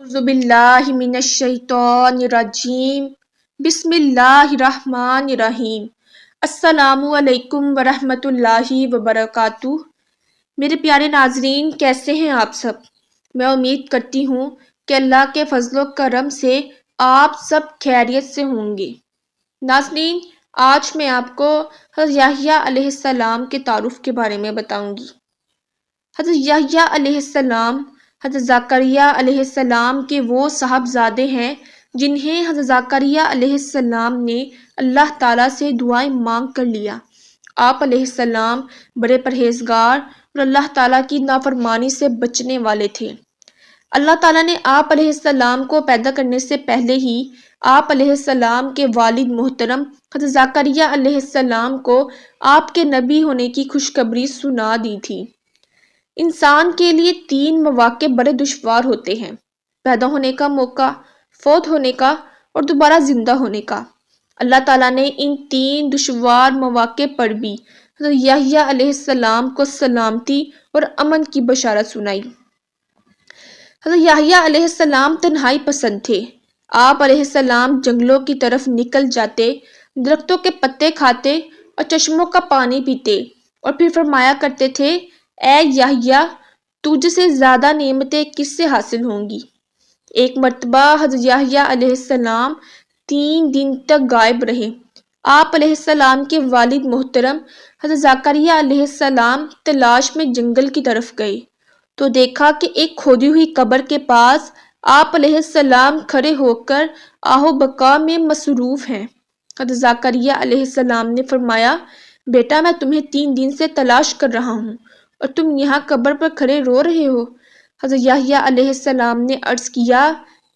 اعوذ باللہ من الشیطان الرجیم بسم اللہ الرحمن الرحیم السلام علیکم ورحمۃ اللہ وبرکاتہ۔ میرے پیارے ناظرین، کیسے ہیں آپ سب؟ میں امید کرتی ہوں کہ اللہ کے فضل و کرم سے آپ سب خیریت سے ہوں گے۔ ناظرین، آج میں آپ کو حضرت یحییٰ علیہ السلام کے تعارف کے بارے میں بتاؤں گی۔ حضرت یحییٰ علیہ السلام حضرت زکریا علیہ السلام کے وہ صاحبزادے ہیں جنہیں حضرت زکریا علیہ السلام نے اللہ تعالیٰ سے دعائیں مانگ کر لیا۔ آپ علیہ السلام بڑے پرہیزگار اور اللہ تعالیٰ کی نافرمانی سے بچنے والے تھے۔ اللہ تعالیٰ نے آپ علیہ السلام کو پیدا کرنے سے پہلے ہی آپ علیہ السلام کے والد محترم حضرت زکریا علیہ السلام کو آپ کے نبی ہونے کی خوشخبری سنا دی تھی۔ انسان کے لیے 3 مواقع بڑے دشوار ہوتے ہیں: پیدا ہونے کا موقع، فوت ہونے کا اور دوبارہ زندہ ہونے کا۔ اللہ تعالیٰ نے ان 3 دشوار مواقع پر بھی حضرت یحییٰ علیہ السلام کو سلامتی اور امن کی بشارت سنائی۔ حضرت یحییٰ علیہ السلام تنہائی پسند تھے۔ آپ علیہ السلام جنگلوں کی طرف نکل جاتے، درختوں کے پتے کھاتے اور چشموں کا پانی پیتے اور پھر فرمایا کرتے تھے: اے یحییٰ، تجھ سے زیادہ نعمتیں کس سے حاصل ہوں گی؟ ایک مرتبہ حضرت یحییٰ علیہ السلام 3 دن تک غائب رہے۔ آپ علیہ السلام کے والد محترم حضرت زکریا علیہ السلام تلاش میں جنگل کی طرف گئے تو دیکھا کہ ایک کھودی ہوئی قبر کے پاس آپ علیہ السلام کھڑے ہو کر آہ و بکا میں مصروف ہیں۔ حضرت زکریا علیہ السلام نے فرمایا: بیٹا، میں تمہیں 3 دن سے تلاش کر رہا ہوں اور تم یہاں قبر پر کھڑے رو رہے ہو۔ حضرت یحییٰ علیہ السلام نے عرض کیا: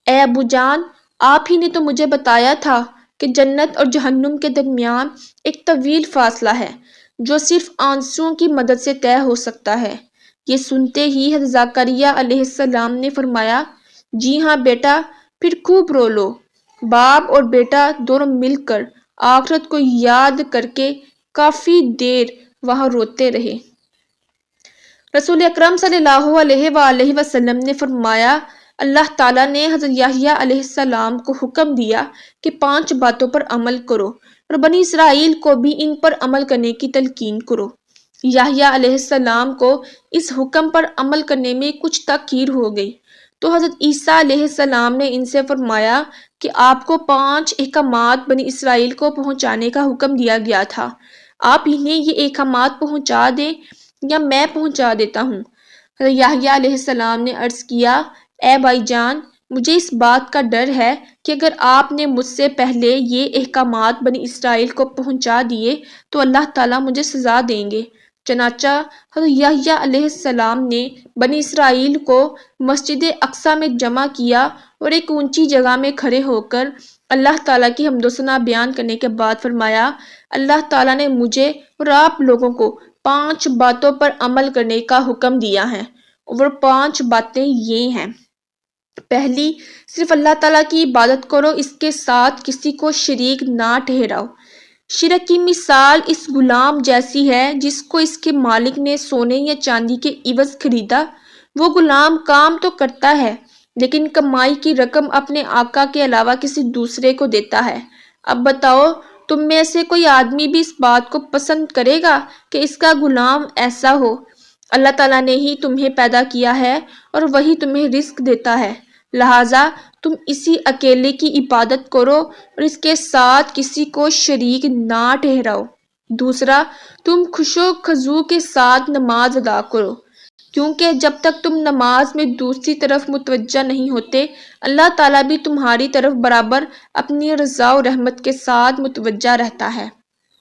اے ابو جان، آپ ہی نے تو مجھے بتایا تھا کہ جنت اور جہنم کے درمیان ایک طویل فاصلہ ہے جو صرف آنسوؤں کی مدد سے طے ہو سکتا ہے۔ یہ سنتے ہی حضرت زکریا علیہ السلام نے فرمایا: جی ہاں بیٹا، پھر خوب رو لو۔ باپ اور بیٹا دونوں مل کر آخرت کو یاد کر کے کافی دیر وہاں روتے رہے۔ رسول اکرم صلی اللہ علیہ وآلہ وسلم نے فرمایا: اللہ تعالیٰ نے حضرت یحییٰ علیہ السلام کو حکم دیا کہ 5 باتوں پر عمل کرو اور بنی اسرائیل کو بھی ان پر عمل کرنے کی تلقین کرو۔ یحییٰ علیہ السلام کو اس حکم پر عمل کرنے میں کچھ تاخیر ہو گئی تو حضرت عیسیٰ علیہ السلام نے ان سے فرمایا کہ آپ کو 5 احکامات بنی اسرائیل کو پہنچانے کا حکم دیا گیا تھا، آپ انہیں یہ احکامات پہنچا دیں یا میں پہنچا دیتا ہوں۔ حضرت یحییٰ علیہ السلام نے عرض کیا: اے بھائی جان، مجھے اس بات کا ڈر ہے کہ اگر آپ نے مجھ سے پہلے یہ احکامات بنی اسرائیل کو پہنچا دیے تو اللہ تعالیٰ مجھے سزا دیں گے۔ چنانچہ حضرت یحییٰ علیہ السلام نے بنی اسرائیل کو مسجد اقصیٰ میں جمع کیا اور ایک اونچی جگہ میں کھڑے ہو کر اللہ تعالیٰ کی حمد و ثنا بیان کرنے کے بعد فرمایا: اللہ تعالیٰ نے مجھے اور آپ لوگوں کو 5 باتوں پر عمل کرنے کا حکم دیا ہے، اور 5 باتیں یہ ہیں۔ پہلی، صرف اللہ تعالیٰ کی عبادت کرو، اس کے ساتھ کسی کو شریک نہ ٹھہراؤ۔ شرک کی مثال اس غلام جیسی ہے جس کو اس کے مالک نے سونے یا چاندی کے عوض خریدا۔ وہ غلام کام تو کرتا ہے لیکن کمائی کی رقم اپنے آقا کے علاوہ کسی دوسرے کو دیتا ہے۔ اب بتاؤ، تم میں سے کوئی آدمی بھی اس بات کو پسند کرے گا کہ اس کا غلام ایسا ہو؟ اللہ تعالیٰ نے ہی تمہیں پیدا کیا ہے اور وہی تمہیں رزق دیتا ہے، لہٰذا تم اسی اکیلے کی عبادت کرو اور اس کے ساتھ کسی کو شریک نہ ٹھہراؤ۔ دوسرا، تم خوش و خضوع کے ساتھ نماز ادا کرو، کیونکہ جب تک تم نماز میں دوسری طرف متوجہ نہیں ہوتے، اللہ تعالیٰ بھی تمہاری طرف برابر اپنی رضا و رحمت کے ساتھ متوجہ رہتا ہے۔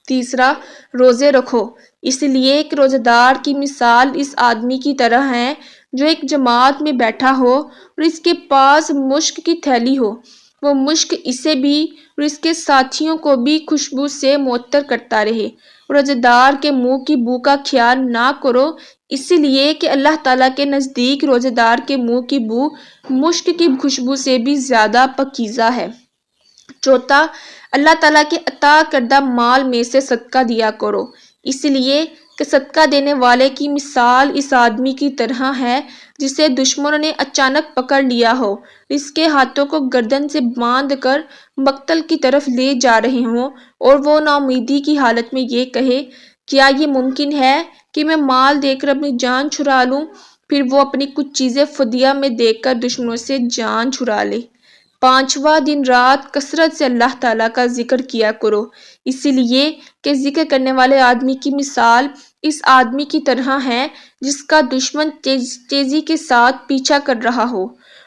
تیسرا، روزے رکھو، اس لیے کہ روزہ دار کی مثال اس آدمی کی طرح ہے جو ایک جماعت میں بیٹھا ہو اور اس کے پاس مشک کی تھیلی ہو۔ وہ مشک اسے بھی اور اس کے ساتھیوں کو بھی خوشبو سے معطر کرتا رہے۔ روزہ دار کے منہ کی بو کا خیال نہ کرو، اس لیے کہ اللہ تعالیٰ کے نزدیک روزہ دار کے منہ کی بو مشک کی خوشبو سے بھی زیادہ پاکیزہ ہے۔ چوتھا، اللہ تعالیٰ کے عطا کردہ مال میں سے صدقہ دیا کرو، اس لیے کہ صدقہ دینے والے کی مثال اس آدمی کی طرح ہے جسے دشمنوں نے اچانک پکڑ لیا ہو، اس کے ہاتھوں کو گردن سے باندھ کر مقتل کی طرف لے جا رہے ہوں اور وہ ناامیدی کی حالت میں یہ کہے، کیا یہ ممکن ہے کہ میں مال دے کر اپنی جان چھڑا لوں؟ پھر وہ اپنی کچھ چیزیں فدیہ میں دے کر دشمنوں سے جان چھڑا لے۔ پانچواں دن رات کثرت سے اللہ تعالیٰ کا ذکر کیا کرو، اسی لیے کہ ذکر کرنے والے آدمی کی مثال اس آدمی کی طرح ہے جس کا دشمن تیزی کے ساتھ پیچھا کر رہا ہو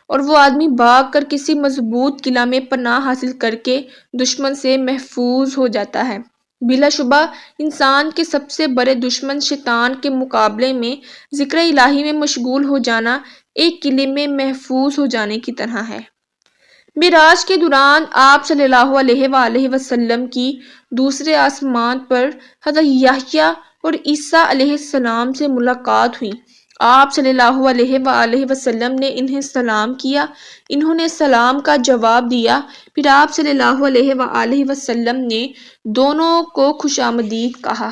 اور وہ آدمی بھاگ کر کسی مضبوط قلعہ میں پناہ حاصل کر کے دشمن سے محفوظ ہو جاتا ہے۔ بلا شبہ انسان کے سب سے بڑے دشمن شیطان کے مقابلے میں ذکر الہی میں مشغول ہو جانا ایک قلعے میں محفوظ ہو جانے کی طرح ہے۔ معراج کے دوران آپ صلی اللہ علیہ وآلہ وسلم کی دوسرے آسمان پر حضرت یحییٰ اور عیسیٰ علیہ السلام سے ملاقات ہوئی۔ آپ صلی اللہ علیہ وآلہ وسلم نے انہیں سلام کیا، انہوں نے سلام کا جواب دیا، پھر آپ صلی اللہ علیہ وآلہ وسلم نے دونوں کو خوش آمدید کہا۔